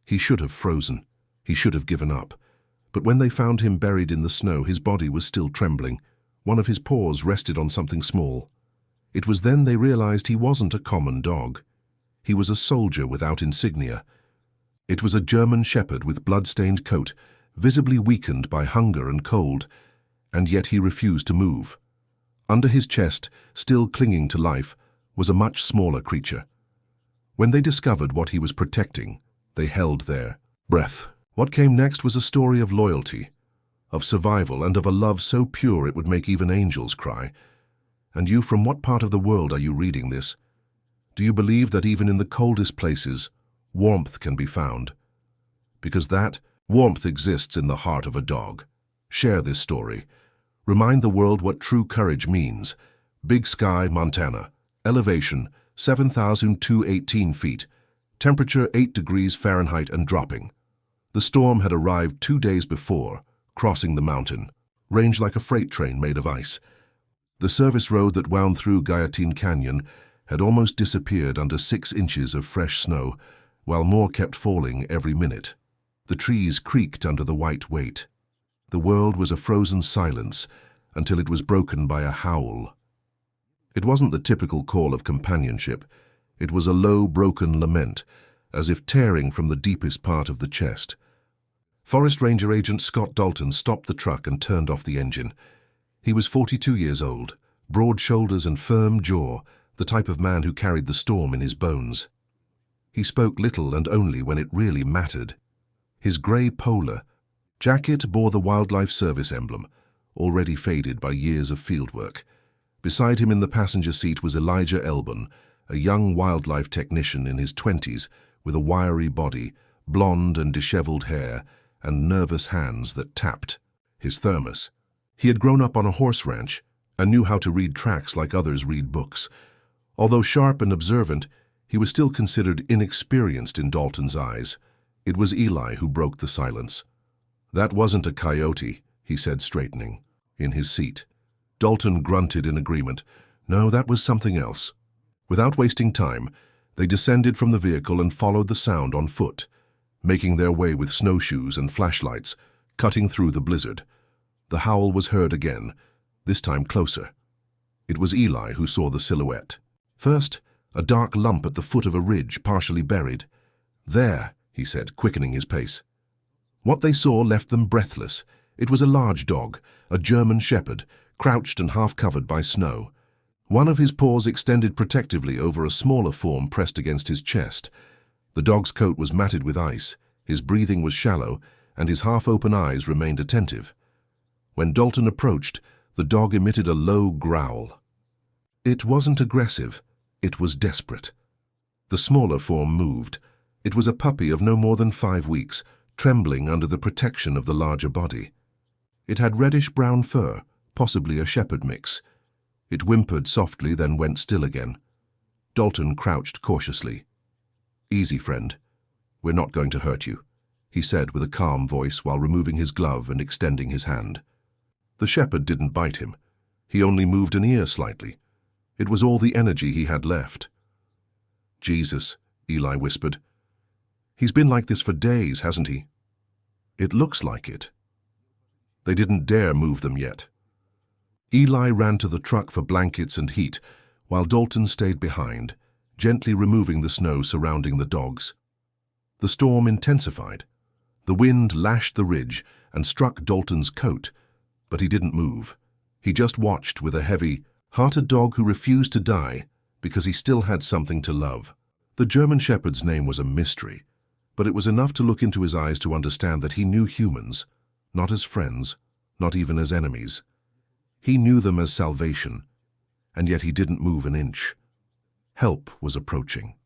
He should have frozen. He should have given up. But when they found him buried in the snow, his body was still trembling. One of his paws rested on something small. It was then they realized he wasn't a common dog. He was a soldier without insignia. It was a German shepherd with blood-stained coat, visibly weakened by hunger and cold, and yet he refused to move. Under his chest, still clinging to life, was a much smaller creature. When they discovered what he was protecting, they held their breath. What came next was a story of loyalty, of survival, and of a love so pure it would make even angels cry. And you, from what part of the world are you reading this? Do you believe that even in the coldest places, warmth can be found? Because that warmth exists in the heart of a dog. Share this story. Remind the world what true courage means. Big Sky, Montana. Elevation 7,218 feet. Temperature 8 degrees Fahrenheit and dropping. The storm had arrived 2 days before, crossing the mountain. Range like a freight train made of ice. The service road that wound through Guyatine Canyon had almost disappeared under 6 inches of fresh snow, while more kept falling every minute. The trees creaked under the white weight. The world was a frozen silence until it was broken by a howl. It wasn't the typical call of companionship. It was a low, broken lament, as if tearing from the deepest part of the chest. Forest Ranger Agent Scott Dalton stopped the truck and turned off the engine. He was 42 years old, broad shoulders and firm jaw, the type of man who carried the storm in his bones. He spoke little and only when it really mattered. His grey Polar jacket bore the Wildlife Service emblem, already faded by years of fieldwork. Beside him in the passenger seat was Elijah Elbon, a young wildlife technician in his 20s with a wiry body, blonde and disheveled hair, and nervous hands that tapped his thermos. He had grown up on a horse ranch and knew how to read tracks like others read books. Although sharp and observant, he was still considered inexperienced in Dalton's eyes. It was Eli who broke the silence. "That wasn't a coyote," he said, straightening in his seat. Dalton grunted in agreement. "No, that was something else." Without wasting time, they descended from the vehicle and followed the sound on foot, making their way with snowshoes and flashlights, cutting through the blizzard. The howl was heard again, this time closer. It was Eli who saw the silhouette. First, a dark lump at the foot of a ridge, partially buried. "There," he said, quickening his pace. What they saw left them breathless. It was a large dog, a German shepherd, crouched and half-covered by snow. One of his paws extended protectively over a smaller form pressed against his chest. The dog's coat was matted with ice, his breathing was shallow, and his half-open eyes remained attentive. When Dalton approached, the dog emitted a low growl. It wasn't aggressive, it was desperate. The smaller form moved. It was a puppy of no more than 5 weeks, trembling under the protection of the larger body. It had reddish-brown fur, possibly a shepherd mix. It whimpered softly, then went still again. Dalton crouched cautiously. "Easy, friend. We're not going to hurt you," he said with a calm voice while removing his glove and extending his hand. The shepherd didn't bite him. He only moved an ear slightly. It was all the energy he had left. "Jesus," Eli whispered. "He's been like this for days, hasn't he?" "It looks like it." They didn't dare move them yet. Eli ran to the truck for blankets and heat, while Dalton stayed behind, gently removing the snow surrounding the dogs. The storm intensified. The wind lashed the ridge and struck Dalton's coat, but he didn't move. He just watched with a heavy-hearted dog who refused to die because he still had something to love. The German shepherd's name was a mystery, but it was enough to look into his eyes to understand that he knew humans, not as friends, not even as enemies. He knew them as salvation, and yet he didn't move an inch. Help was approaching.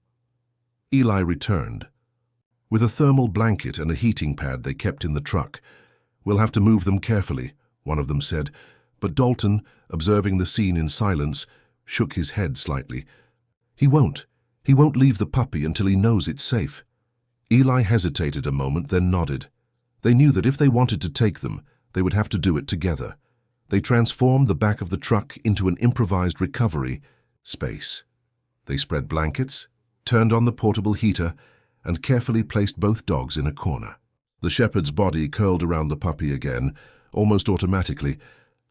Eli returned. With a thermal blanket and a heating pad they kept in the truck. "We'll have to move them carefully," one of them said, but Dalton, observing the scene in silence, shook his head slightly. He won't leave the puppy until he knows it's safe." Eli hesitated a moment, then nodded. They knew that if they wanted to take them, they would have to do it together. They transformed the back of the truck into an improvised recovery space. They spread blankets, turned on the portable heater, and carefully placed both dogs in a corner. The shepherd's body curled around the puppy again, almost automatically,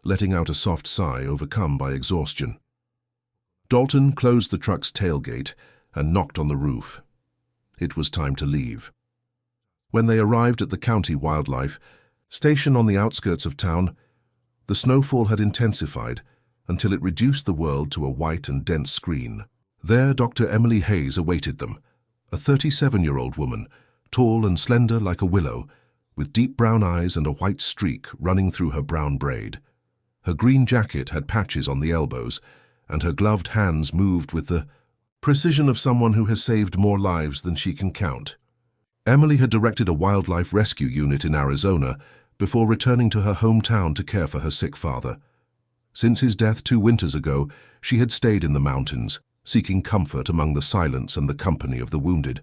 letting out a soft sigh overcome by exhaustion. Dalton closed the truck's tailgate and knocked on the roof. It was time to leave. When they arrived at the county wildlife station on the outskirts of town, the snowfall had intensified until it reduced the world to a white and dense screen. There, Dr. Emily Hayes awaited them, a 37-year-old woman, tall and slender like a willow, with deep brown eyes and a white streak running through her brown braid. Her green jacket had patches on the elbows, and her gloved hands moved with the precision of someone who has saved more lives than she can count. Emily had directed a wildlife rescue unit in Arizona before returning to her hometown to care for her sick father. Since his death 2 winters ago, she had stayed in the mountains, seeking comfort among the silence and the company of the wounded.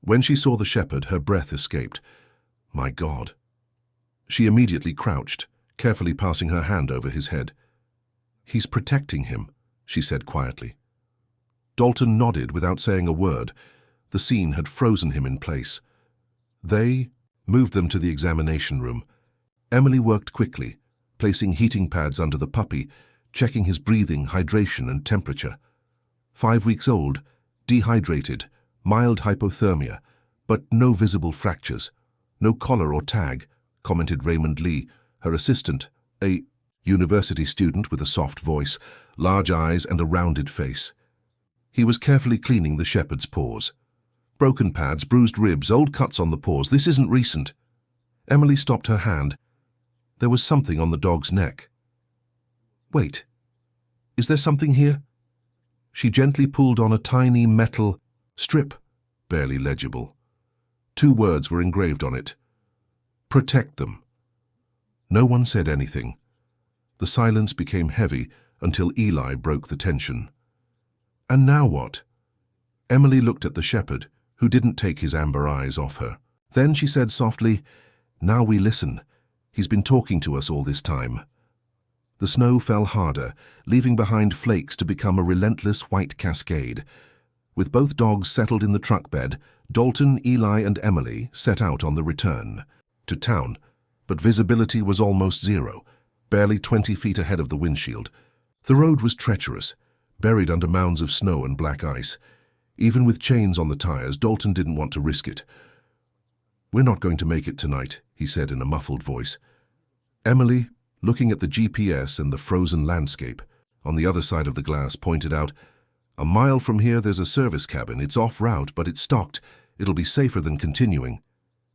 When she saw the shepherd, her breath escaped. My God. She immediately crouched, carefully passing her hand over his head. He's protecting him, she said quietly. Dalton nodded without saying a word. The scene had frozen him in place. They moved them to the examination room. Emily worked quickly, placing heating pads under the puppy, checking his breathing, hydration, and temperature. 5 weeks old, dehydrated, mild hypothermia, but no visible fractures. No collar or tag, commented Raymond Lee, her assistant, a university student with a soft voice, large eyes, and a rounded face. He was carefully cleaning the shepherd's paws. Broken pads, bruised ribs, old cuts on the paws. This isn't recent. Emily stopped her hand. There was something on the dog's neck. Wait. Is there something here? She gently pulled on a tiny metal strip, barely legible. 2 words were engraved on it. Protect them. No one said anything. The silence became heavy until Eli broke the tension. And now what? Emily looked at the shepherd, who didn't take his amber eyes off her. Then she said softly, "Now we listen. He's been talking to us all this time." The snow fell harder, leaving behind flakes to become a relentless white cascade. With both dogs settled in the truck bed, Dalton, Eli, and Emily set out on the return to town, but visibility was almost zero, barely 20 feet ahead of the windshield. The road was treacherous, buried under mounds of snow and black ice. Even with chains on the tires, Dalton didn't want to risk it. "We're not going to make it tonight," he said in a muffled voice. Emily, looking at the GPS and the frozen landscape on the other side of the glass, pointed out, "A mile from here there's a service cabin. It's off route, but it's stocked. It'll be safer than continuing."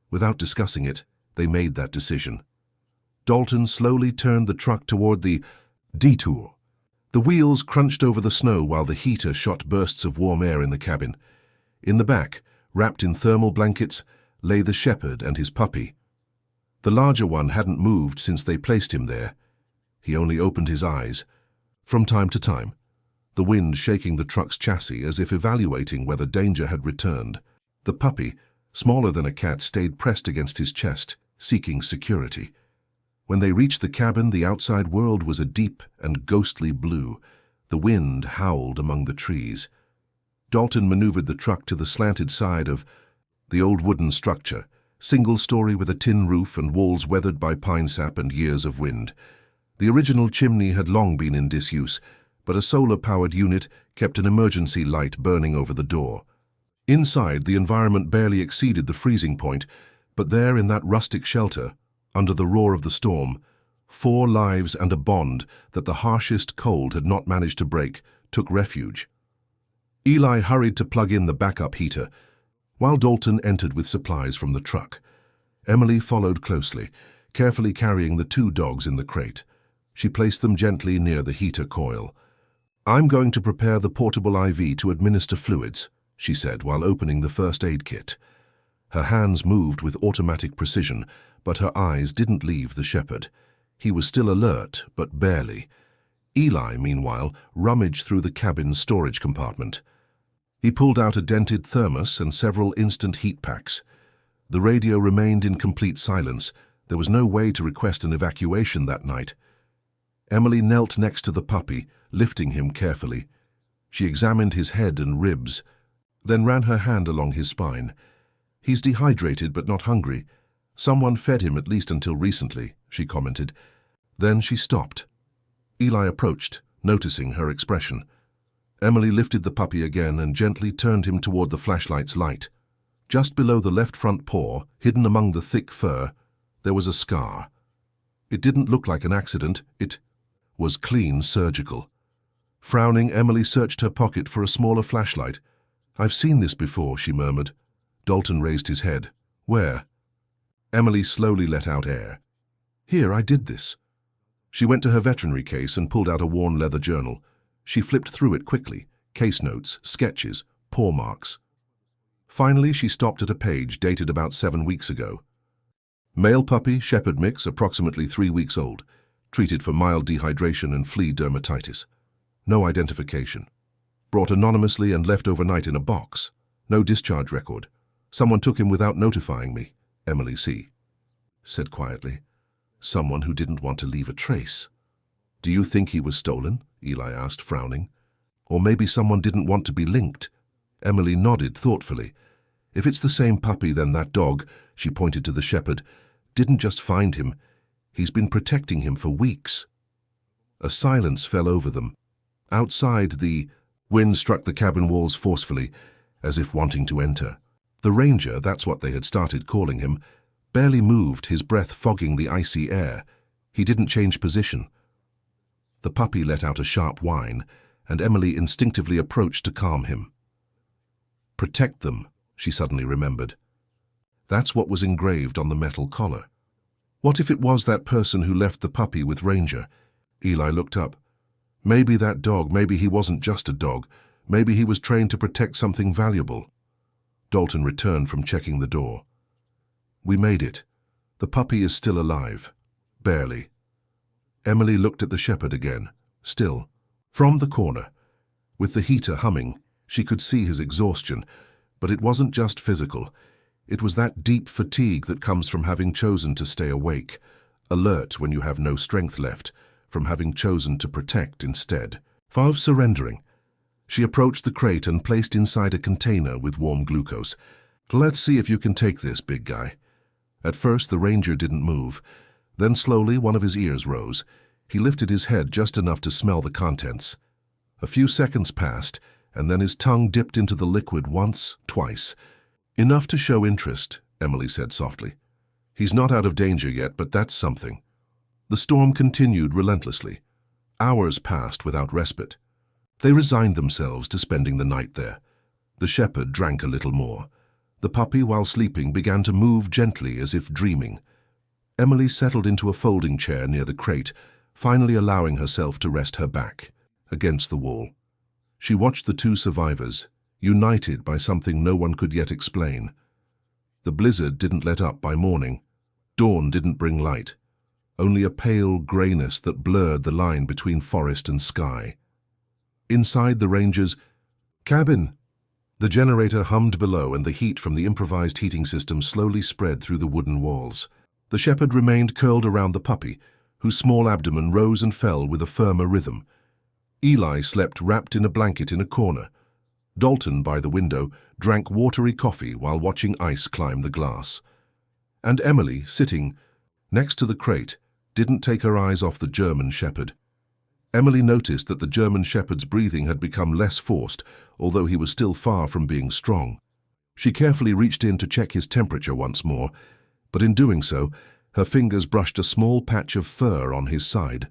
Without discussing it, they made that decision. Dalton slowly turned the truck toward the detour. The wheels crunched over the snow while the heater shot bursts of warm air in the cabin. In the back, wrapped in thermal blankets, lay the shepherd and his puppy. The larger one hadn't moved since they placed him there. He only opened his eyes, from time to time, the wind shaking the truck's chassis as if evaluating whether danger had returned. The puppy, smaller than a cat, stayed pressed against his chest, seeking security. When they reached the cabin, the outside world was a deep and ghostly blue. The wind howled among the trees. Dalton maneuvered the truck to the slanted side of the old wooden structure, single story with a tin roof and walls weathered by pine sap and years of wind. The original chimney had long been in disuse, but a solar-powered unit kept an emergency light burning over the door. Inside, the environment barely exceeded the freezing point, but there in that rustic shelter, under the roar of the storm, 4 lives and a bond that the harshest cold had not managed to break took refuge. Eli hurried to plug in the backup heater, while Dalton entered with supplies from the truck. Emily followed closely, carefully carrying the 2 dogs in the crate. She placed them gently near the heater coil. "I'm going to prepare the portable IV to administer fluids," she said while opening the first aid kit. Her hands moved with automatic precision, but her eyes didn't leave the shepherd. He was still alert, but barely. Eli, meanwhile, rummaged through the cabin's storage compartment. He pulled out a dented thermos and several instant heat packs. The radio remained in complete silence. There was no way to request an evacuation that night. Emily knelt next to the puppy, lifting him carefully. She examined his head and ribs. then ran her hand along his spine. "He's dehydrated but not hungry. Someone fed him at least until recently," she commented. Then she stopped. Eli approached, noticing her expression. Emily lifted the puppy again and gently turned him toward the flashlight's light. Just below the left front paw, hidden among the thick fur, there was a scar. It didn't look like an accident. It was clean surgical. Frowning, Emily searched her pocket for a smaller flashlight. "I've seen this before," she murmured. Dalton raised his head. "Where?" Emily slowly let out air. "Here, I did this." She went to her veterinary case and pulled out a worn leather journal. She flipped through it quickly. Case notes, sketches, paw marks. Finally, she stopped at a page dated about 7 weeks ago. Male puppy, shepherd mix, approximately 3 weeks old. Treated for mild dehydration and flea dermatitis. No identification. Brought anonymously and left overnight in a box. No discharge record. Someone took him without notifying me, Emily C. said quietly. Someone who didn't want to leave a trace. "Do you think he was stolen?" Eli asked, frowning. "Or maybe someone didn't want to be linked?" Emily nodded thoughtfully. "If it's the same puppy, then that dog," she pointed to the shepherd, "didn't just find him. He's been protecting him for weeks." A silence fell over them. Outside, the wind struck the cabin walls forcefully, as if wanting to enter. The ranger, that's what they had started calling him, barely moved, his breath fogging the icy air. He didn't change position. The puppy let out a sharp whine, and Emily instinctively approached to calm him. "Protect them," she suddenly remembered. That's what was engraved on the metal collar. What if it was that person who left the puppy with Ranger? Eli looked up. Maybe that dog, maybe he wasn't just a dog. Maybe he was trained to protect something valuable. Dalton returned from checking the door. "We made it. The puppy is still alive. Barely." Emily looked at the shepherd again. Still. From the corner. With the heater humming, she could see his exhaustion. But it wasn't just physical. It was that deep fatigue that comes from having chosen to stay awake, alert when you have no strength left, from having chosen to protect instead. Far of surrendering. She approached the crate and placed inside a container with warm glucose. "Let's see if you can take this, big guy." At first, the ranger didn't move. Then slowly, one of his ears rose. He lifted his head just enough to smell the contents. A few seconds passed, and then his tongue dipped into the liquid once, twice. "Enough to show interest," Emily said softly. "He's not out of danger yet, but that's something." The storm continued relentlessly. Hours passed without respite. They resigned themselves to spending the night there. The shepherd drank a little more. The puppy, while sleeping, began to move gently as if dreaming. Emily settled into a folding chair near the crate, finally allowing herself to rest her back against the wall. She watched the two survivors, united by something no one could yet explain. The blizzard didn't let up by morning. Dawn didn't bring light. Only a pale grayness that blurred the line between forest and sky. Inside the ranger's cabin, the generator hummed below, and the heat from the improvised heating system slowly spread through the wooden walls. The shepherd remained curled around the puppy, whose small abdomen rose and fell with a firmer rhythm. Eli slept wrapped in a blanket in a corner. Dalton, by the window, drank watery coffee while watching ice climb the glass. And Emily, sitting next to the crate, didn't take her eyes off the German shepherd. Emily noticed that the German shepherd's breathing had become less forced, although he was still far from being strong. She carefully reached in to check his temperature once more, but in doing so, her fingers brushed a small patch of fur on his side.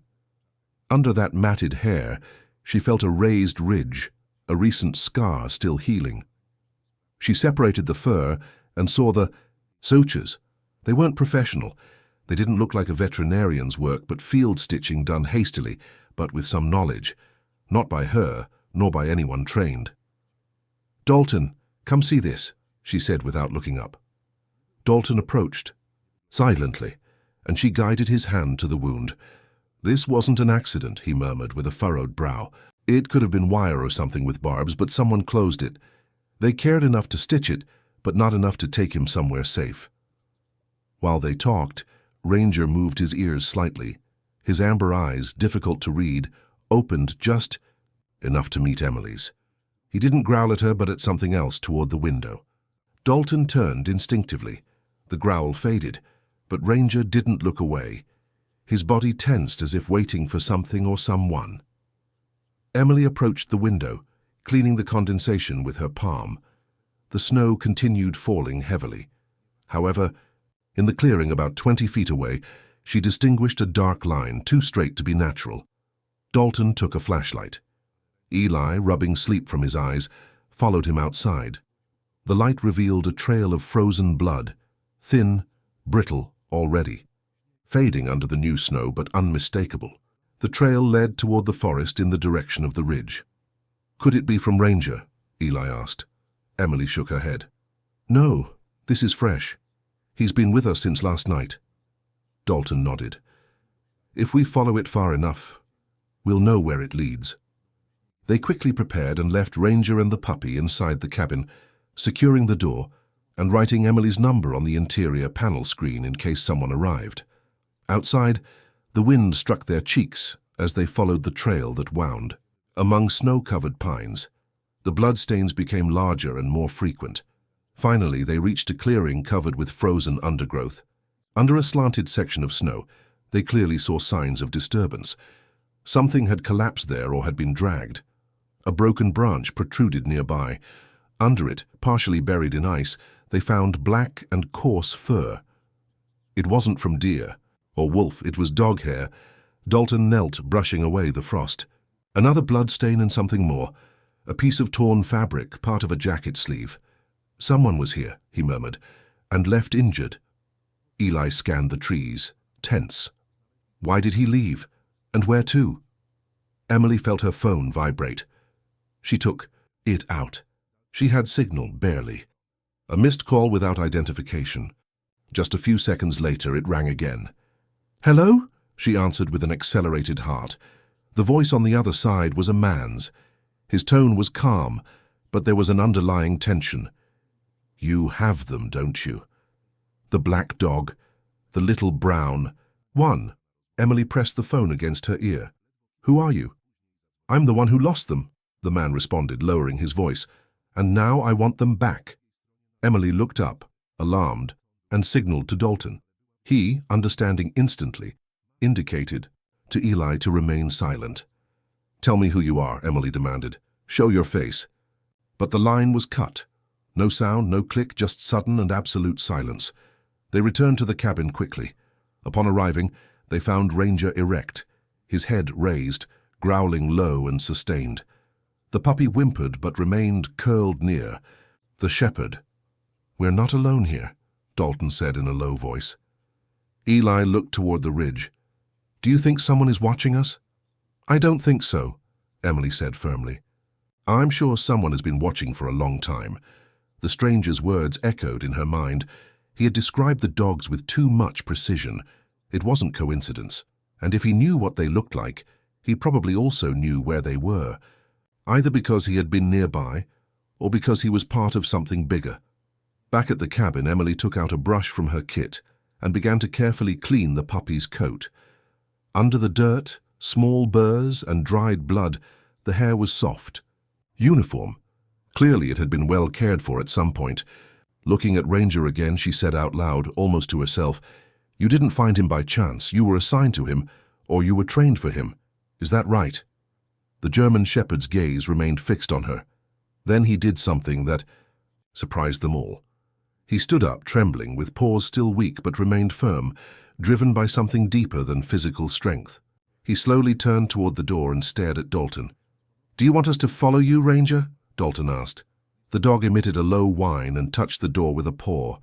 Under that matted hair, she felt a raised ridge, a recent scar still healing. She separated the fur and saw the sutures. They weren't professional. They didn't look like a veterinarian's work, but field stitching done hastily, but with some knowledge. Not by her, nor by anyone trained. "Dalton, come see this," she said without looking up. Dalton approached, silently, and she guided his hand to the wound. "This wasn't an accident," he murmured with a furrowed brow. "It could have been wire or something with barbs, but someone closed it. They cared enough to stitch it, but not enough to take him somewhere safe." While they talked, Ranger moved his ears slightly. His amber eyes, difficult to read, opened just enough to meet Emily's. He didn't growl at her but at something else toward the window. Dalton turned instinctively. The growl faded, but Ranger didn't look away. His body tensed as if waiting for something or someone. Emily approached the window, cleaning the condensation with her palm. The snow continued falling heavily. However, in the clearing about 20 feet away, she distinguished a dark line, too straight to be natural. Dalton took a flashlight. Eli, rubbing sleep from his eyes, followed him outside. The light revealed a trail of frozen blood, thin, brittle already, fading under the new snow but unmistakable. The trail led toward the forest in the direction of the ridge. "Could it be from Ranger?" Eli asked. Emily shook her head. "No, this is fresh. He's been with us since last night." Dalton nodded. "If we follow it far enough, we'll know where it leads." They quickly prepared and left Ranger and the puppy inside the cabin, securing the door and writing Emily's number on the interior panel screen in case someone arrived. Outside, the wind struck their cheeks as they followed the trail that wound. Among snow-covered pines, the bloodstains became larger and more frequent. Finally, they reached a clearing covered with frozen undergrowth. Under a slanted section of snow, they clearly saw signs of disturbance. Something had collapsed there or had been dragged. A broken branch protruded nearby. Under it, partially buried in ice, they found black and coarse fur. It wasn't from deer or wolf, it was dog hair. Dalton knelt, brushing away the frost. Another bloodstain and something more. A piece of torn fabric, part of a jacket sleeve. "Someone was here," he murmured, "and left injured." Eli scanned the trees, tense. Why did he leave? And where to? Emily felt her phone vibrate. She took it out. She had signal, barely. A missed call without identification. Just a few seconds later, it rang again. "Hello?" she answered with an accelerated heart. The voice on the other side was a man's. His tone was calm, but there was an underlying tension. "You have them, don't you? The black dog, the little brown one." Emily pressed the phone against her ear. "Who are you?" "I'm the one who lost them," the man responded, lowering his voice. "And now I want them back." Emily looked up, alarmed, and signaled to Dalton. He, understanding instantly, indicated to Eli to remain silent. "Tell me who you are," Emily demanded. "Show your face." But the line was cut. No sound, no click, just sudden and absolute silence. They returned to the cabin quickly. Upon arriving, they found Ranger erect, his head raised, growling low and sustained. The puppy whimpered but remained curled near. The shepherd. "We're not alone here," Dalton said in a low voice. Eli looked toward the ridge. "Do you think someone is watching us?" "I don't think so," Emily said firmly. "I'm sure someone has been watching for a long time." The stranger's words echoed in her mind. He had described the dogs with too much precision. It wasn't coincidence, and if he knew what they looked like, he probably also knew where they were, either because he had been nearby or because he was part of something bigger. Back at the cabin, Emily took out a brush from her kit and began to carefully clean the puppy's coat. Under the dirt, small burrs, and dried blood, the hair was soft. Uniform. Clearly it had been well cared for at some point. Looking at Ranger again, she said out loud, almost to herself, "You didn't find him by chance. You were assigned to him, or you were trained for him. Is that right?" The German shepherd's gaze remained fixed on her. Then he did something that surprised them all. He stood up, trembling, with paws still weak but remained firm, driven by something deeper than physical strength. He slowly turned toward the door and stared at Dalton. "Do you want us to follow you, Ranger?" Dalton asked. The dog emitted a low whine and touched the door with a paw.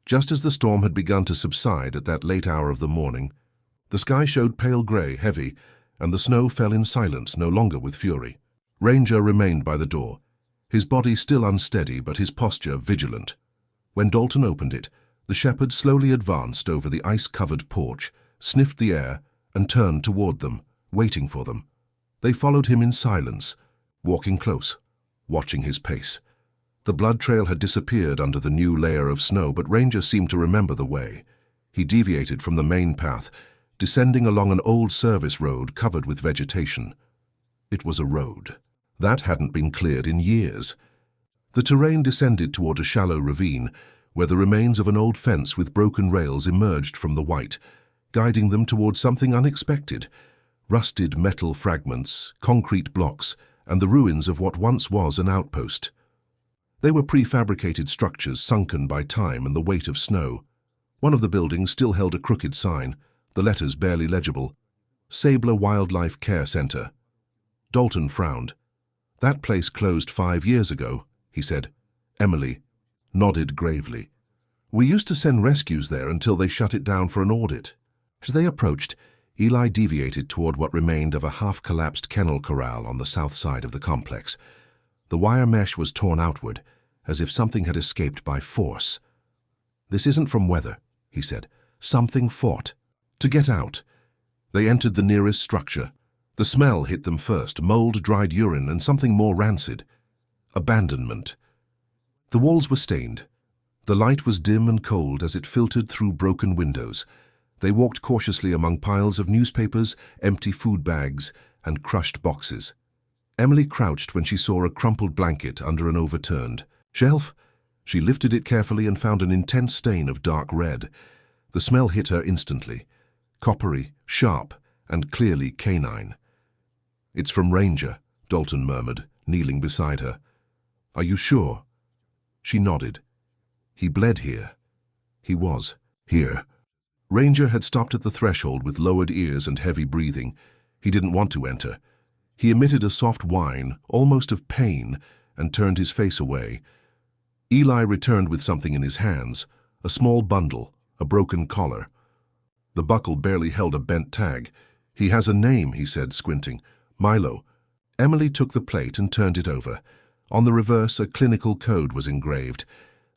Just as the storm had begun to subside at that late hour of the morning, the sky showed pale gray, heavy, and the snow fell in silence, no longer with fury. Ranger remained by the door, his body still unsteady but his posture vigilant. When Dalton opened it, the shepherd slowly advanced over the ice-covered porch, sniffed the air, and turned toward them, waiting for them. They followed him in silence, walking close, watching his pace. The blood trail had disappeared under the new layer of snow, but Ranger seemed to remember the way. He deviated from the main path, descending along an old service road covered with vegetation. It was a road. That hadn't been cleared in years. The terrain descended toward a shallow ravine, where the remains of an old fence with broken rails emerged from the white, guiding them towards something unexpected: rusted metal fragments, concrete blocks, and the ruins of what once was an outpost. They were prefabricated structures sunken by time and the weight of snow. One of the buildings still held a crooked sign, the letters barely legible: Sabler Wildlife Care Center. Dalton frowned. "That place closed 5 years ago," he said. Emily nodded gravely. "We used to send rescues there until they shut it down for an audit." As they approached, Eli deviated toward what remained of a half-collapsed kennel corral on the south side of the complex. The wire mesh was torn outward, as if something had escaped by force. "This isn't from weather," he said. "Something fought to get out." They entered the nearest structure. The smell hit them first: mold, dried urine, and something more rancid: abandonment. The walls were stained. The light was dim and cold as it filtered through broken windows. They walked cautiously among piles of newspapers, empty food bags, and crushed boxes. Emily crouched when she saw a crumpled blanket under an overturned shelf. She lifted it carefully and found an intense stain of dark red. The smell hit her instantly: coppery, sharp, and clearly canine. "It's from Ranger," Dalton murmured, kneeling beside her. "Are you sure?" She nodded. "He bled here." He was here. Ranger had stopped at the threshold with lowered ears and heavy breathing. He didn't want to enter. He emitted a soft whine, almost of pain, and turned his face away. Eli returned with something in his hands: a small bundle, a broken collar. The buckle barely held a bent tag. "He has a name," he said, squinting. "Milo." Emily took the plate and turned it over. On the reverse, a clinical code was engraved.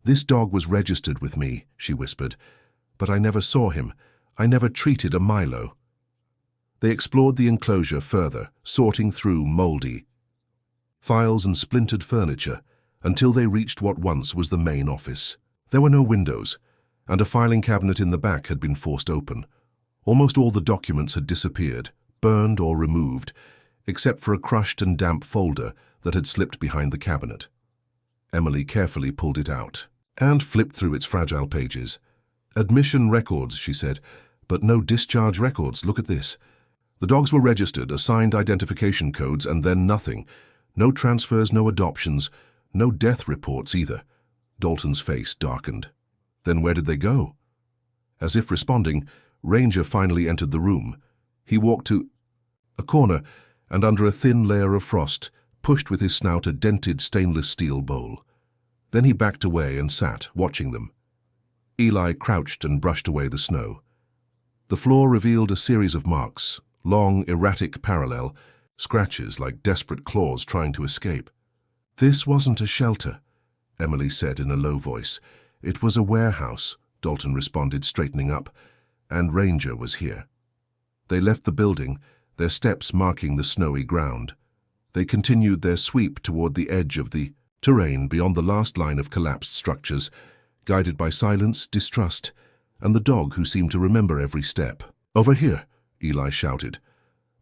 "This dog was registered with me," she whispered. "But I never saw him. I never treated a Milo." They explored the enclosure further, sorting through moldy files and splintered furniture, until they reached what once was the main office. There were no windows, and a filing cabinet in the back had been forced open. Almost all the documents had disappeared, burned or removed, except for a crushed and damp folder that had slipped behind the cabinet. Emily carefully pulled it out and flipped through its fragile pages. "Admission records," she said, "but no discharge records. Look at this." The dogs were registered, assigned identification codes, and then nothing. No transfers, no adoptions, no death reports either. Dalton's face darkened. Then where did they go? As if responding, Ranger finally entered the room. He walked to a corner, and under a thin layer of frost, pushed with his snout a dented stainless steel bowl. Then he backed away and sat, watching them. Eli crouched and brushed away the snow. The floor revealed a series of marks, long, erratic, parallel, scratches like desperate claws trying to escape. "This wasn't a shelter," Emily said in a low voice. "It was a warehouse," Dalton responded, straightening up, "and Ranger was here." They left the building, their steps marking the snowy ground. They continued their sweep toward the edge of the terrain beyond the last line of collapsed structures, guided by silence, distrust, and the dog who seemed to remember every step. "Over here," Eli shouted.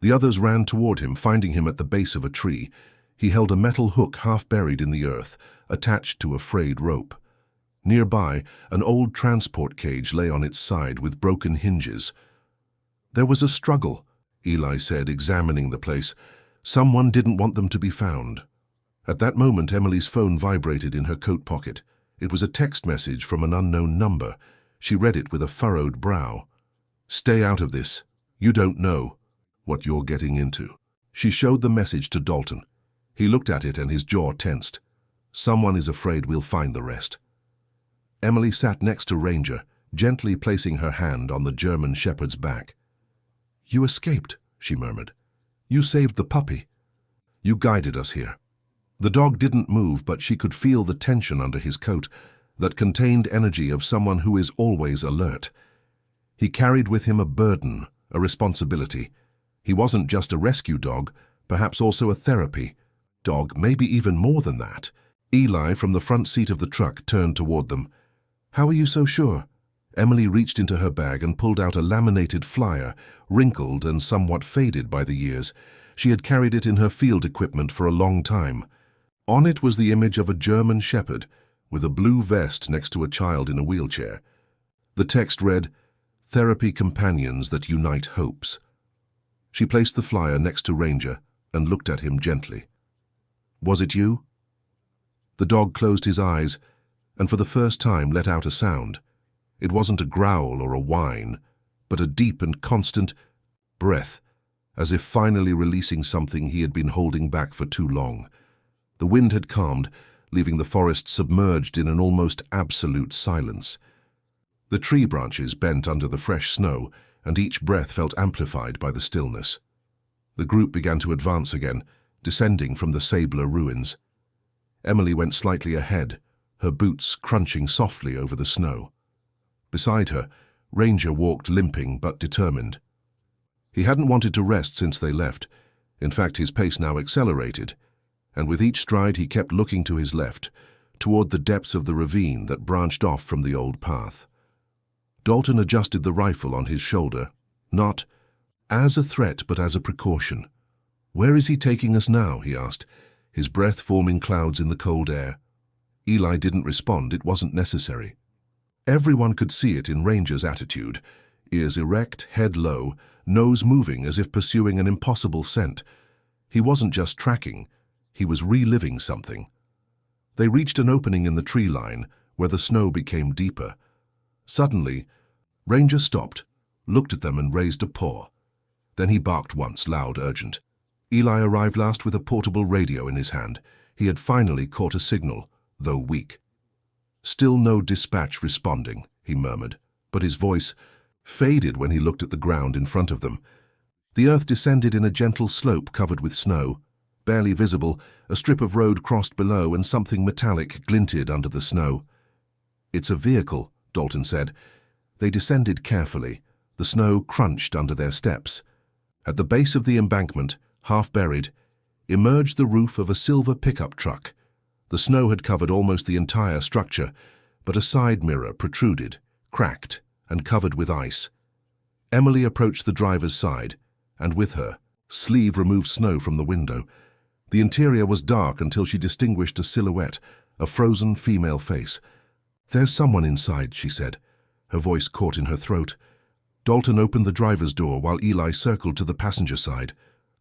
The others ran toward him, finding him at the base of a tree. He held a metal hook half buried in the earth, attached to a frayed rope. Nearby, an old transport cage lay on its side with broken hinges. "There was a struggle," Eli said, examining the place. "Someone didn't want them to be found." At that moment, Emily's phone vibrated in her coat pocket. It was a text message from an unknown number. She read it with a furrowed brow. "Stay out of this. You don't know what you're getting into." She showed the message to Dalton. He looked at it and his jaw tensed. "Someone is afraid we'll find the rest." Emily sat next to Ranger, gently placing her hand on the German shepherd's back. "You escaped," she murmured. "You saved the puppy. You guided us here." The dog didn't move, but she could feel the tension under his coat that contained energy of someone who is always alert. He carried with him a burden, a responsibility. He wasn't just a rescue dog, perhaps also a therapy dog, maybe even more than that. Eli, from the front seat of the truck, turned toward them. "How are you so sure?" Emily reached into her bag and pulled out a laminated flyer, wrinkled and somewhat faded by the years. She had carried it in her field equipment for a long time. On it was the image of a German shepherd with a blue vest next to a child in a wheelchair. The text read, "Therapy companions that unite hopes." She placed the flyer next to Ranger and looked at him gently. "Was it you?" The dog closed his eyes and for the first time let out a sound. It wasn't a growl or a whine, but a deep and constant breath, as if finally releasing something he had been holding back for too long. The wind had calmed, leaving the forest submerged in an almost absolute silence. The tree branches bent under the fresh snow, and each breath felt amplified by the stillness. The group began to advance again, descending from the Sabler ruins. Emily went slightly ahead, her boots crunching softly over the snow. Beside her, Ranger walked limping but determined. He hadn't wanted to rest since they left. In fact, his pace now accelerated, and with each stride he kept looking to his left, toward the depths of the ravine that branched off from the old path. Dalton adjusted the rifle on his shoulder, not as a threat but as a precaution. "Where is he taking us now?" he asked, his breath forming clouds in the cold air. Eli didn't respond. It wasn't necessary. Everyone could see it in Ranger's attitude, ears erect, head low, nose moving as if pursuing an impossible scent. He wasn't just tracking, he was reliving something. They reached an opening in the tree line where the snow became deeper. Suddenly, Ranger stopped, looked at them and raised a paw. Then he barked once, loud, urgent. Eli arrived last with a portable radio in his hand. He had finally caught a signal, though weak. "Still no dispatch responding," he murmured, but his voice faded when he looked at the ground in front of them. The earth descended in a gentle slope covered with snow. Barely visible, a strip of road crossed below and something metallic glinted under the snow. "It's a vehicle," Dalton said. They descended carefully. The snow crunched under their steps. At the base of the embankment, half buried, emerged the roof of a silver pickup truck. The snow had covered almost the entire structure, but a side mirror protruded, cracked, and covered with ice. Emily approached the driver's side, and with her, Sleeve removed snow from the window. The interior was dark until she distinguished a silhouette, a frozen female face. "There's someone inside," she said, her voice caught in her throat. Dalton opened the driver's door while Eli circled to the passenger side.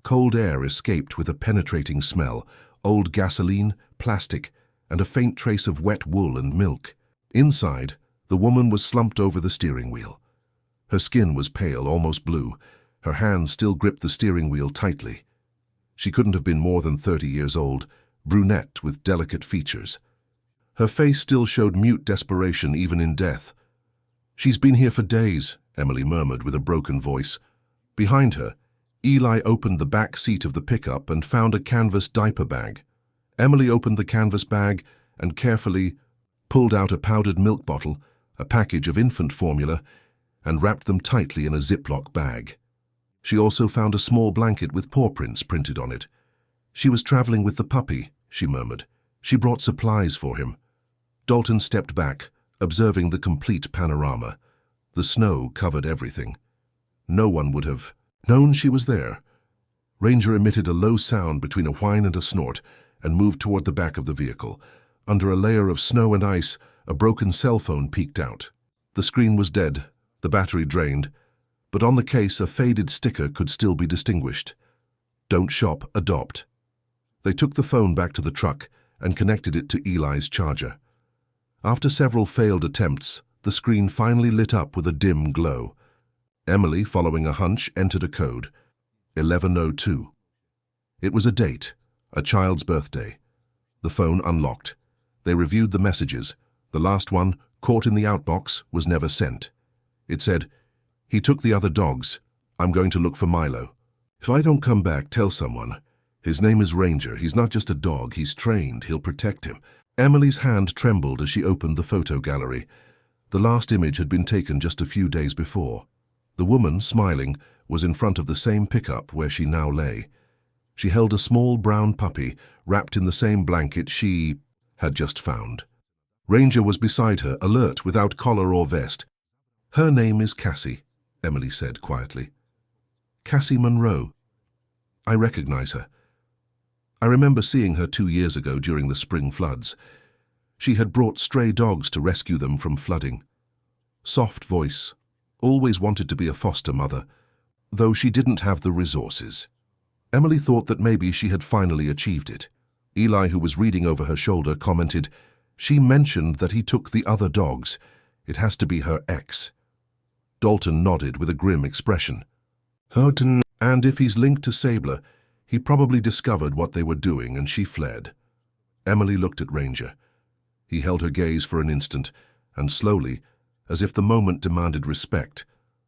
Cold air escaped with a penetrating smell, old gasoline, plastic, and a faint trace of wet wool and milk. Inside, the woman was slumped over the steering wheel. Her skin was pale, almost blue. Her hands still gripped the steering wheel tightly. She couldn't have been more than 30 years old, brunette with delicate features. Her face still showed mute desperation even in death. "She's been here for days," Emily murmured with a broken voice. Behind her, Eli opened the back seat of the pickup and found a canvas diaper bag. Emily opened the canvas bag and carefully pulled out a powdered milk bottle, a package of infant formula, and wrapped them tightly in a Ziploc bag. She also found a small blanket with paw prints printed on it. "She was traveling with the puppy," she murmured. "She brought supplies for him." Dalton stepped back, observing the complete panorama. The snow covered everything. No one would have known she was there. Ranger emitted a low sound between a whine and a snort and moved toward the back of the vehicle. Under a layer of snow and ice, a broken cell phone peeked out. The screen was dead, the battery drained, but on the case a faded sticker could still be distinguished. "Don't shop, adopt." They took the phone back to the truck and connected it to Eli's charger. After several failed attempts, the screen finally lit up with a dim glow. Emily, following a hunch, entered a code, 1102. It was a date, a child's birthday. The phone unlocked. They reviewed the messages. The last one, caught in the outbox, was never sent. It said, "He took the other dogs. I'm going to look for Milo. If I don't come back, tell someone. His name is Ranger. He's not just a dog. He's trained. He'll protect him." Emily's hand trembled as she opened the photo gallery. The last image had been taken just a few days before. The woman, smiling, was in front of the same pickup where she now lay. She held a small brown puppy wrapped in the same blanket she had just found. Ranger was beside her, alert, without collar or vest. "Her name is Cassie," Emily said quietly. "Cassie Monroe." I recognize her. I remember seeing her 2 years ago during the spring floods. She had brought stray dogs to rescue them from flooding. Soft voice, always wanted to be a foster mother, though she didn't have the resources. Emily thought that maybe she had finally achieved it. Eli, who was reading over her shoulder, commented, "She mentioned that he took the other dogs. It has to be her ex." Dalton nodded with a grim expression. "Houghton, and if he's linked to Sabler, he probably discovered what they were doing and she fled." Emily looked at Ranger. He held her gaze for an instant and slowly, as if the moment demanded respect,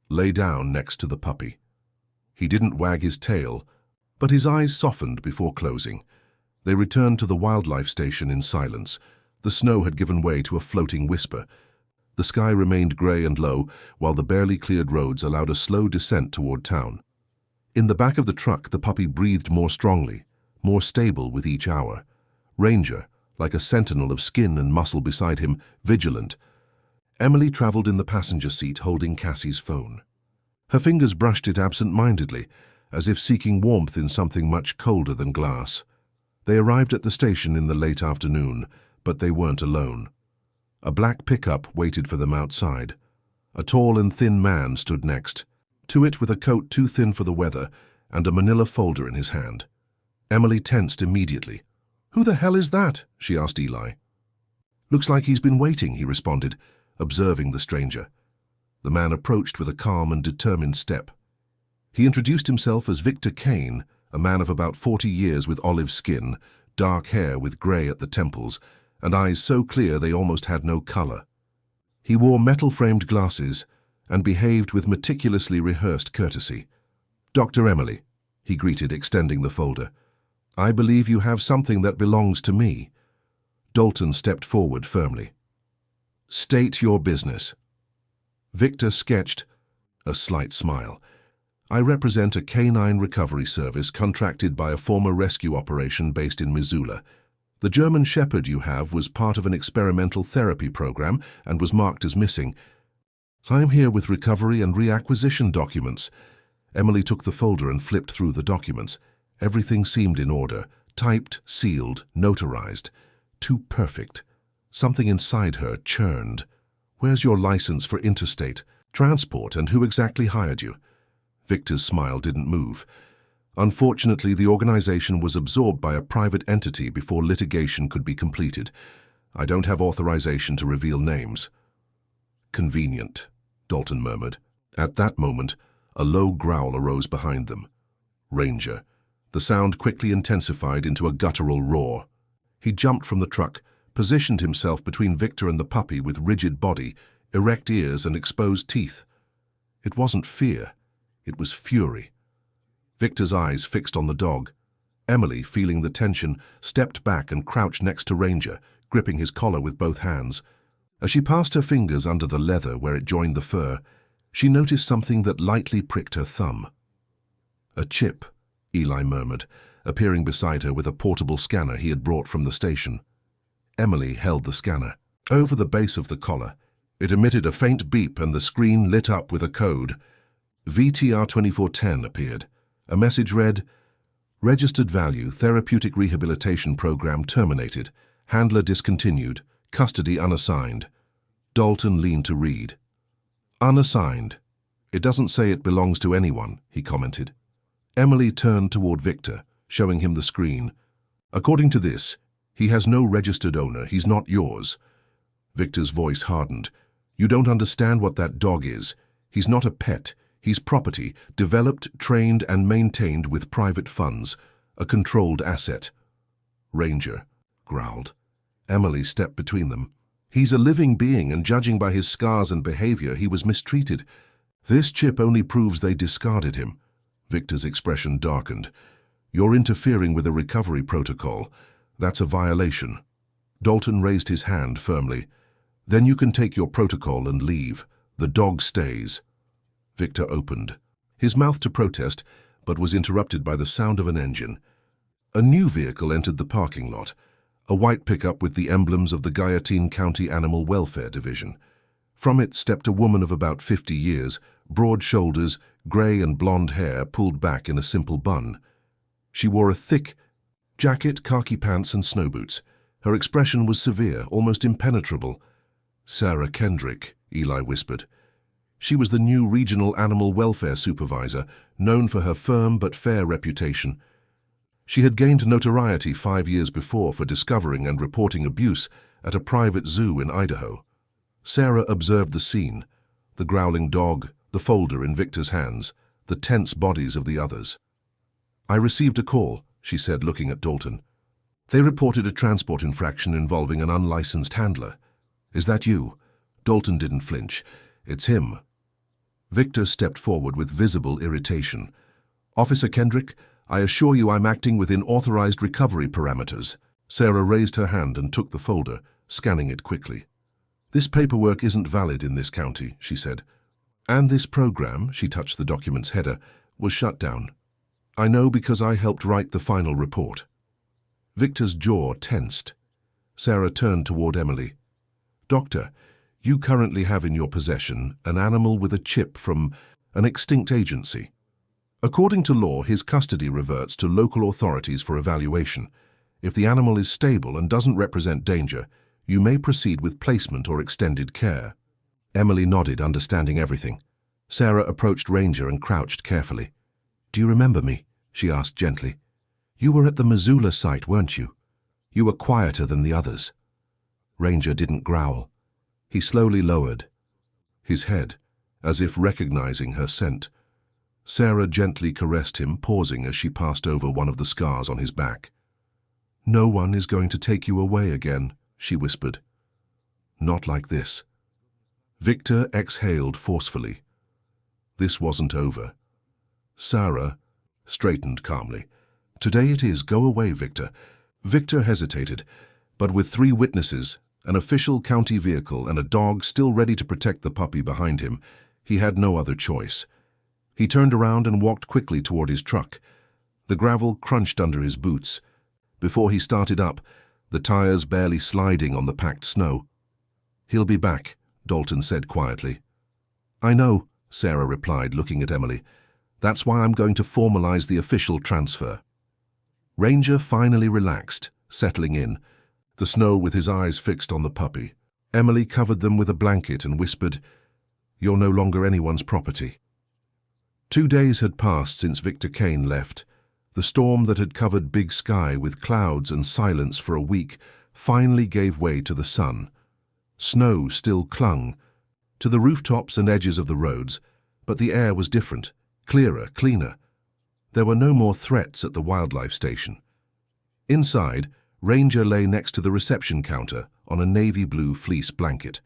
lay down next to the puppy. He didn't wag his tail, but his eyes softened before closing. They returned to the wildlife station in silence. The snow had given way to a floating whisper. The sky remained grey and low, while the barely cleared roads allowed a slow descent toward town. In the back of the truck, the puppy breathed more strongly, more stable with each hour. Ranger, like a sentinel of skin and muscle beside him, vigilant. Emily traveled in the passenger seat holding Cassie's phone. Her fingers brushed it absent-mindedly, as if seeking warmth in something much colder than glass. They arrived at the station in the late afternoon, but they weren't alone. A black pickup waited for them outside. A tall and thin man stood next, to it with a coat too thin for the weather and a manila folder in his hand. Emily tensed immediately. "Who the hell is that?" she asked Eli. "Looks like he's been waiting," he responded, observing the stranger. The man approached with a calm and determined step. He introduced himself as Victor Kane, a man of about 40 years with olive skin, dark hair with grey at the temples, and eyes so clear they almost had no color. He wore metal-framed glasses and behaved with meticulously rehearsed courtesy. "Dr. Emily," he greeted, extending the folder. "I believe you have something that belongs to me." Dalton stepped forward firmly. "State your business." Victor sketched a slight smile. "I represent a canine recovery service contracted by a former rescue operation based in Missoula. The German Shepherd you have was part of an experimental therapy program and was marked as missing. So I'm here with recovery and reacquisition documents." Emily took the folder and flipped through the documents. Everything seemed in order, typed, sealed, notarized. Too perfect. Something inside her churned. "Where's your license for interstate transport and who exactly hired you?" Victor's smile didn't move. "Unfortunately, the organization was absorbed by a private entity before litigation could be completed. I don't have authorization to reveal names." "Convenient," Dalton murmured. At that moment, a low growl arose behind them. "Ranger." The sound quickly intensified into a guttural roar. He jumped from the truck, positioned himself between Victor and the puppy with rigid body, erect ears and exposed teeth. It wasn't fear. It was fury. Victor's eyes fixed on the dog. Emily, feeling the tension, stepped back and crouched next to Ranger, gripping his collar with both hands. As she passed her fingers under the leather where it joined the fur, she noticed something that lightly pricked her thumb. "A chip," Eli murmured, appearing beside her with a portable scanner he had brought from the station. Emily held the scanner. Over the base of the collar, it emitted a faint beep and the screen lit up with a code. VTR 2410 appeared. A message read, "Registered value, therapeutic rehabilitation program terminated. Handler discontinued. Custody unassigned." Dalton leaned to read. "Unassigned. It doesn't say it belongs to anyone," he commented. Emily turned toward Victor, showing him the screen. "According to this, he has no registered owner. He's not yours." Victor's voice hardened. "You don't understand what that dog is. He's not a pet. He's property, developed, trained, and maintained with private funds. A controlled asset." Ranger growled. Emily stepped between them. "He's a living being, and judging by his scars and behavior, he was mistreated. This chip only proves they discarded him." Victor's expression darkened. "You're interfering with a recovery protocol. That's a violation." Dalton raised his hand firmly. "Then you can take your protocol and leave. The dog stays." Victor opened, his mouth to protest, but was interrupted by the sound of an engine. A new vehicle entered the parking lot, a white pickup with the emblems of the Gallatin County Animal Welfare Division. From it stepped a woman of about 50 years, broad shoulders, gray and blonde hair pulled back in a simple bun. She wore a thick jacket, khaki pants, and snow boots. Her expression was severe, almost impenetrable. "Sarah Kendrick," Eli whispered. She was the new regional animal welfare supervisor, known for her firm but fair reputation. She had gained notoriety 5 years before for discovering and reporting abuse at a private zoo in Idaho. Sarah observed the scene, the growling dog, the folder in Victor's hands, the tense bodies of the others. "I received a call," she said, looking at Dalton. "They reported a transport infraction involving an unlicensed handler. Is that you?" Dalton didn't flinch. "It's him." Victor stepped forward with visible irritation. "Officer Kendrick, I assure you I'm acting within authorized recovery parameters." Sarah raised her hand and took the folder, scanning it quickly. "This paperwork isn't valid in this county," she said. "And this program," she touched the document's header, "was shut down. I know because I helped write the final report." Victor's jaw tensed. Sarah turned toward Emily. "Doctor, you currently have in your possession an animal with a chip from an extinct agency. According to law, his custody reverts to local authorities for evaluation. If the animal is stable and doesn't represent danger, you may proceed with placement or extended care." Emily nodded, understanding everything. Sarah approached Ranger and crouched carefully. "Do you remember me?" she asked gently. "You were at the Missoula site, weren't you? You were quieter than the others." Ranger didn't growl. He slowly lowered his head, as if recognizing her scent. Sarah gently caressed him, pausing as she passed over one of the scars on his back. "No one is going to take you away again," she whispered. "Not like this." Victor exhaled forcefully. This wasn't over. Sarah straightened calmly. "Today it is. Go away, Victor." Victor hesitated, but with 3 witnesses, an official county vehicle, and a dog still ready to protect the puppy behind him, he had no other choice. He turned around and walked quickly toward his truck. The gravel crunched under his boots. Before he started up, the tires barely sliding on the packed snow. "He'll be back," Dalton said quietly. "I know," Sarah replied, looking at Emily. "That's why I'm going to formalize the official transfer." Ranger finally relaxed, settling in, the snow with his eyes fixed on the puppy. Emily covered them with a blanket and whispered, "You're no longer anyone's property." 2 days had passed since Victor Kane left. The storm that had covered Big Sky with clouds and silence for a week finally gave way to the sun. Snow still clung to the rooftops and edges of the roads, but the air was different, clearer, cleaner. There were no more threats at the wildlife station. Inside, Ranger lay next to the reception counter on a navy blue fleece blanket.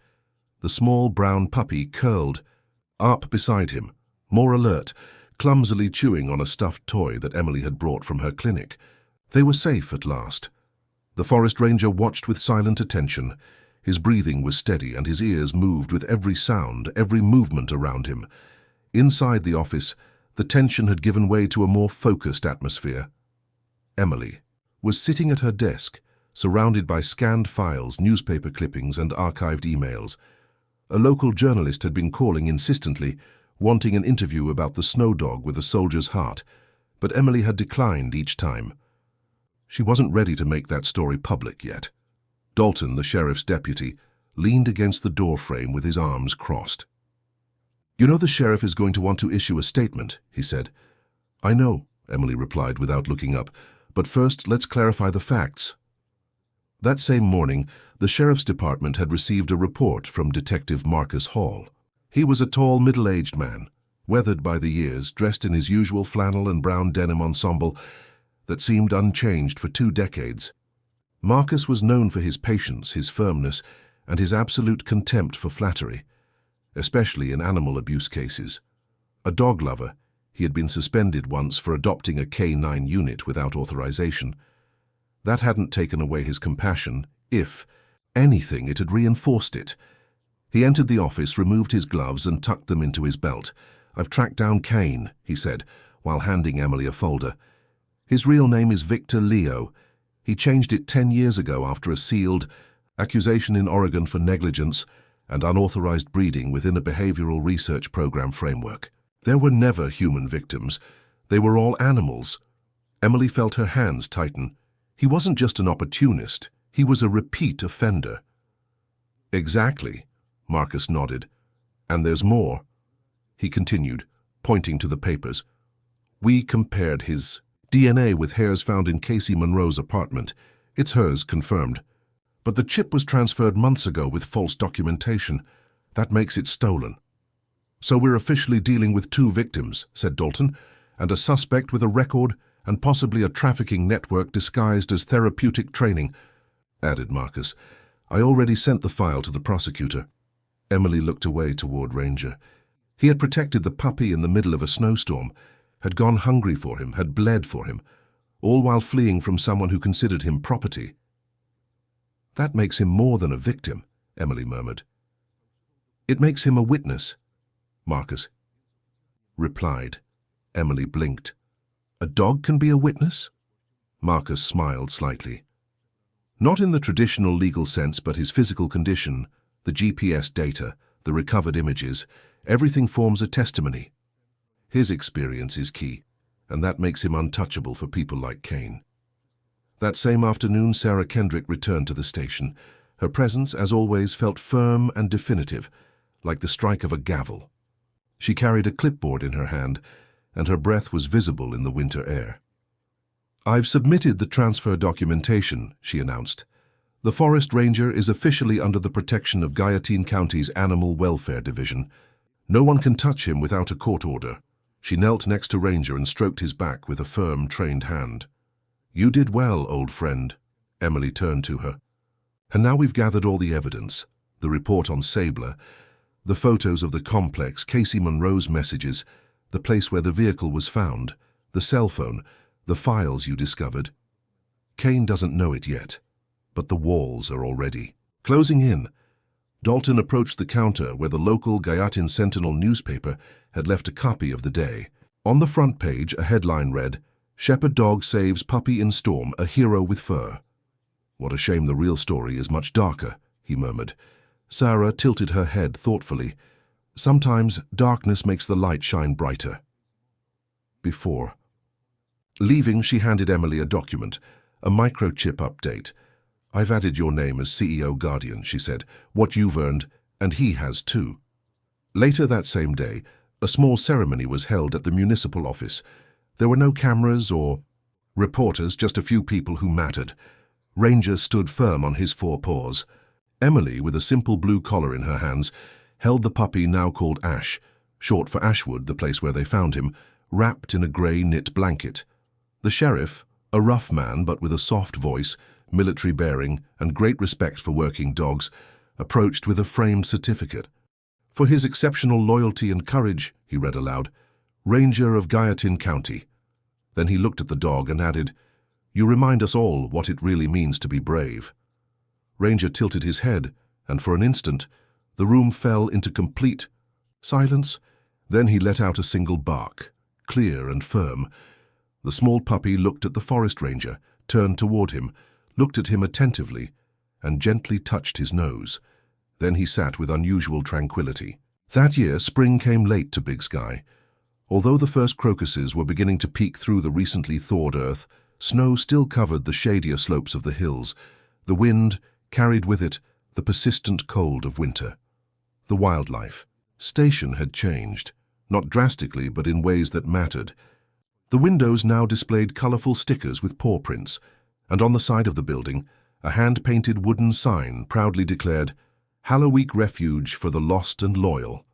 The small brown puppy curled up beside him, more alert, clumsily chewing on a stuffed toy that Emily had brought from her clinic. They were safe at last. The forest ranger watched with silent attention. His breathing was steady and his ears moved with every sound, every movement around him. Inside the office, the tension had given way to a more focused atmosphere. Emily was sitting at her desk, surrounded by scanned files, newspaper clippings, and archived emails. A local journalist had been calling insistently, wanting an interview about the snow dog with a soldier's heart, but Emily had declined each time. She wasn't ready to make that story public yet. Dalton, the sheriff's deputy, leaned against the doorframe with his arms crossed. "You know the sheriff is going to want to issue a statement," he said. "I know," Emily replied without looking up, "but first let's clarify the facts." That same morning, the sheriff's department had received a report from Detective Marcus Hall. He was a tall, middle-aged man, weathered by the years, dressed in his usual flannel and brown denim ensemble that seemed unchanged for 2 decades. Marcus was known for his patience, his firmness, and his absolute contempt for flattery, especially in animal abuse cases. A dog lover, he had been suspended once for adopting a K-9 unit without authorization. That hadn't taken away his compassion. If anything, it had reinforced it. He entered the office, removed his gloves, and tucked them into his belt. "I've tracked down Kane," he said, while handing Emily a folder. "His real name is Victor Leo. He changed it 10 years ago after a sealed accusation in Oregon for negligence and unauthorized breeding within a behavioral research program framework. There were never human victims. They were all animals." Emily felt her hands tighten. He wasn't just an opportunist, he was a repeat offender. Exactly, Marcus nodded. And there's more. He continued, pointing to the papers. We compared his DNA with hairs found in Casey Monroe's apartment. It's hers, confirmed. But the chip was transferred months ago with false documentation. That makes it stolen. So we're officially dealing with 2 victims, said Dalton, and a suspect with a record and possibly a trafficking network disguised as therapeutic training, added Marcus. I already sent the file to the prosecutor. Emily looked away toward Ranger. He had protected the puppy in the middle of a snowstorm, had gone hungry for him, had bled for him, all while fleeing from someone who considered him property. That makes him more than a victim, Emily murmured. It makes him a witness, Marcus replied. Emily blinked. A dog can be a witness? Marcus smiled slightly. Not in the traditional legal sense, but his physical condition, the GPS data, the recovered images, everything forms a testimony. His experience is key, and that makes him untouchable for people like Kane. That same afternoon, Sarah Kendrick returned to the station. Her presence, as always, felt firm and definitive, like the strike of a gavel. She carried a clipboard in her hand, and her breath was visible in the winter air. I've submitted the transfer documentation, she announced. The Forest Ranger is officially under the protection of Gallatin County's Animal Welfare Division. No one can touch him without a court order. She knelt next to Ranger and stroked his back with a firm, trained hand. You did well, old friend. Emily turned to her. And now we've gathered all the evidence, the report on Sabler, the photos of the complex, Casey Monroe's messages, the place where the vehicle was found, the cell phone, the files you discovered. Kane doesn't know it yet, but the walls are already closing in. Dalton approached the counter where the local Gallatin Sentinel newspaper had left a copy of the day. On the front page, a headline read, Shepherd Dog Saves Puppy in Storm, a Hero with Fur. What a shame the real story is much darker, he murmured. Sarah tilted her head thoughtfully. Sometimes darkness makes the light shine brighter. Before. Leaving, she handed Emily a document, a microchip update. I've added your name as CEO Guardian, she said. What you've earned, and he has too. Later that same day, a small ceremony was held at the municipal office. There were no cameras or reporters, just a few people who mattered. Ranger stood firm on his 4 paws. Emily, with a simple blue collar in her hands, held the puppy now called Ash, short for Ashwood, the place where they found him, wrapped in a grey knit blanket. The sheriff, a rough man but with a soft voice, military bearing, and great respect for working dogs, approached with a framed certificate. For his exceptional loyalty and courage, he read aloud, Ranger of Gallatin County. Then he looked at the dog and added, You remind us all what it really means to be brave. Ranger tilted his head, and for an instant, the room fell into complete silence. Then he let out a single bark, clear and firm. The small puppy looked at the Forest Ranger, turned toward him, looked at him attentively, and gently touched his nose. Then he sat with unusual tranquility. That year, spring came late to Big Sky. Although the first crocuses were beginning to peek through the recently thawed earth, snow still covered the shadier slopes of the hills. The wind carried with it the persistent cold of winter. The wildlife station had changed, not drastically but in ways that mattered. The windows now displayed colorful stickers with paw prints, and on the side of the building, a hand-painted wooden sign proudly declared, Halloweek Refuge for the Lost and Loyal.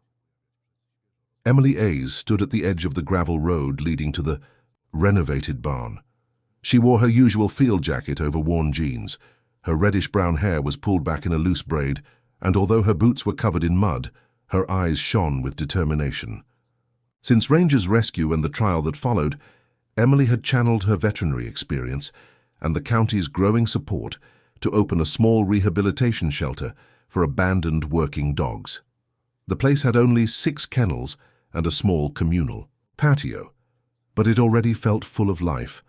Emily Ays stood at the edge of the gravel road leading to the renovated barn. She wore her usual field jacket over worn jeans. Her reddish-brown hair was pulled back in a loose braid, and although her boots were covered in mud, her eyes shone with determination. Since Ranger's rescue and the trial that followed, Emily had channeled her veterinary experience and the county's growing support to open a small rehabilitation shelter for abandoned working dogs. The place had only 6 kennels and a small communal patio, but it already felt full of life.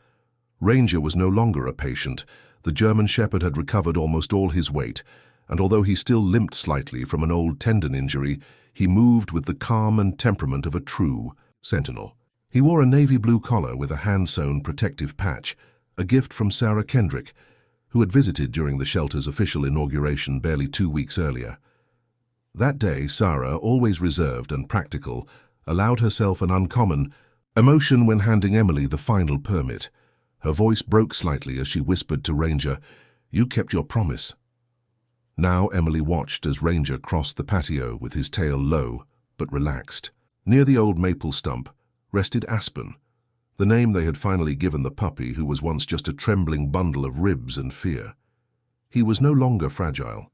Ranger was no longer a patient. The German Shepherd had recovered almost all his weight, and although he still limped slightly from an old tendon injury, he moved with the calm and temperament of a true sentinel. He wore a navy blue collar with a hand-sewn protective patch, a gift from Sarah Kendrick, who had visited during the shelter's official inauguration barely 2 weeks earlier. That day, Sarah, always reserved and practical, allowed herself an uncommon emotion when handing Emily the final permit. Her voice broke slightly as she whispered to Ranger, "You kept your promise." Now Emily watched as Ranger crossed the patio with his tail low but relaxed. Near the old maple stump rested Aspen, the name they had finally given the puppy who was once just a trembling bundle of ribs and fear. He was no longer fragile.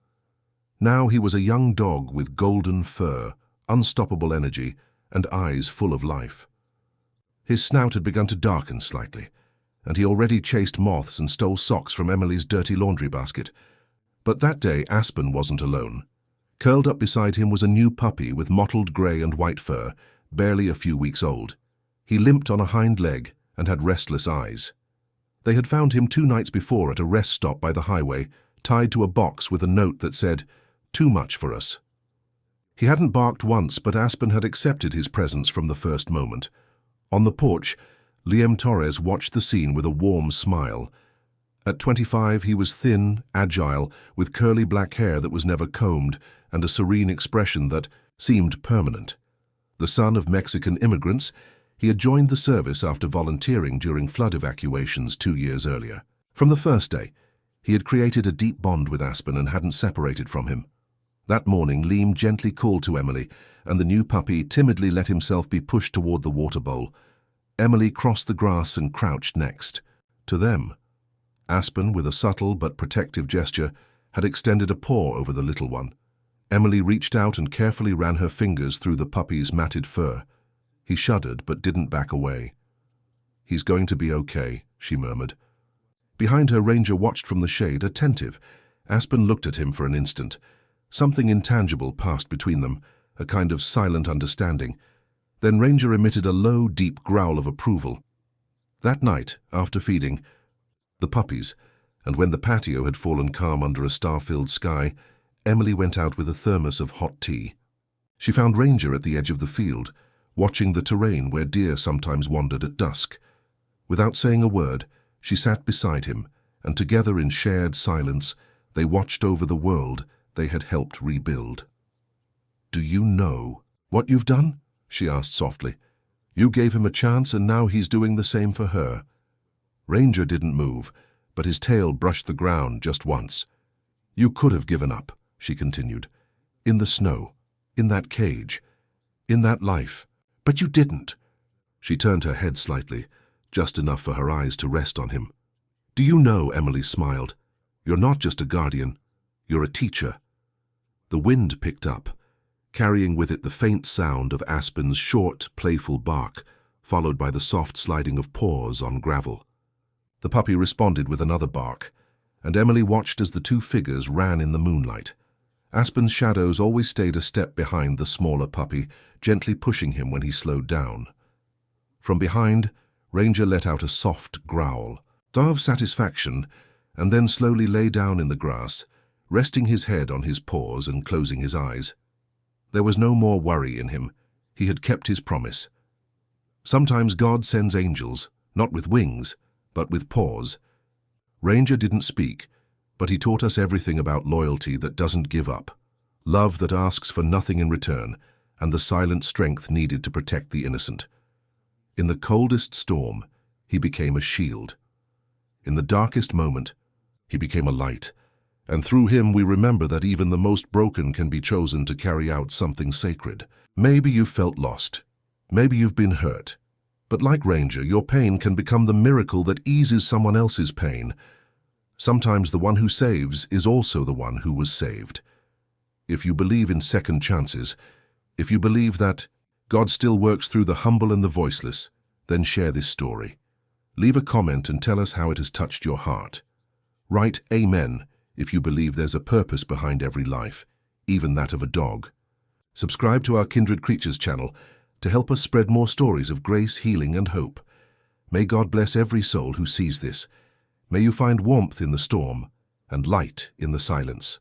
Now he was a young dog with golden fur, unstoppable energy, and eyes full of life. His snout had begun to darken slightly, and he already chased moths and stole socks from Emily's dirty laundry basket. But that day Aspen wasn't alone. Curled up beside him was a new puppy with mottled grey and white fur, barely a few weeks old. He limped on a hind leg and had restless eyes. They had found him 2 nights before at a rest stop by the highway, tied to a box with a note that said, "Too much for us." He hadn't barked once, but Aspen had accepted his presence from the first moment. On the porch, Liam Torres watched the scene with a warm smile. At 25, he was thin, agile, with curly black hair that was never combed, and a serene expression that seemed permanent. The son of Mexican immigrants, he had joined the service after volunteering during flood evacuations 2 years earlier. From the first day, he had created a deep bond with Aspen and hadn't separated from him. That morning, Liam gently called to Emily, and the new puppy timidly let himself be pushed toward the water bowl. Emily crossed the grass and crouched next. To them, Aspen, with a subtle but protective gesture, had extended a paw over the little one. Emily reached out and carefully ran her fingers through the puppy's matted fur. He shuddered but didn't back away. "He's going to be okay," she murmured. Behind her, Ranger watched from the shade, attentive. Aspen looked at him for an instant. Something intangible passed between them, a kind of silent understanding. Then Ranger emitted a low, deep growl of approval. That night, after feeding the puppies, and when the patio had fallen calm under a star-filled sky, Emily went out with a thermos of hot tea. She found Ranger at the edge of the field, watching the terrain where deer sometimes wandered at dusk. Without saying a word, she sat beside him, and together in shared silence, they watched over the world they had helped rebuild. "Do you know what you've done?" she asked softly. "You gave him a chance, and now he's doing the same for her." Ranger didn't move, but his tail brushed the ground just once. "You could have given up," she continued. "In the snow, in that cage, in that life. But you didn't." She turned her head slightly, just enough for her eyes to rest on him. "Do you know," Emily smiled, "you're not just a guardian, you're a teacher." The wind picked up, carrying with it the faint sound of Aspen's short, playful bark, followed by the soft sliding of paws on gravel. The puppy responded with another bark, and Emily watched as the 2 figures ran in the moonlight. Aspen's shadows always stayed a step behind the smaller puppy, gently pushing him when he slowed down. From behind, Ranger let out a soft growl of satisfaction, and then slowly lay down in the grass, resting his head on his paws and closing his eyes. There was no more worry in him. He had kept his promise. Sometimes God sends angels, not with wings, but with paws. Ranger didn't speak, but he taught us everything about loyalty that doesn't give up, love that asks for nothing in return, and the silent strength needed to protect the innocent. In the coldest storm, he became a shield. In the darkest moment, he became a light. And through him we remember that even the most broken can be chosen to carry out something sacred. Maybe you've felt lost. Maybe you've been hurt. But like Ranger, your pain can become the miracle that eases someone else's pain. Sometimes the one who saves is also the one who was saved. If you believe in second chances, if you believe that God still works through the humble and the voiceless, then share this story. Leave a comment and tell us how it has touched your heart. Write Amen if you believe there's a purpose behind every life, even that of a dog. Subscribe to our Kindred Creatures channel to help us spread more stories of grace, healing, and hope. May God bless every soul who sees this. May you find warmth in the storm and light in the silence.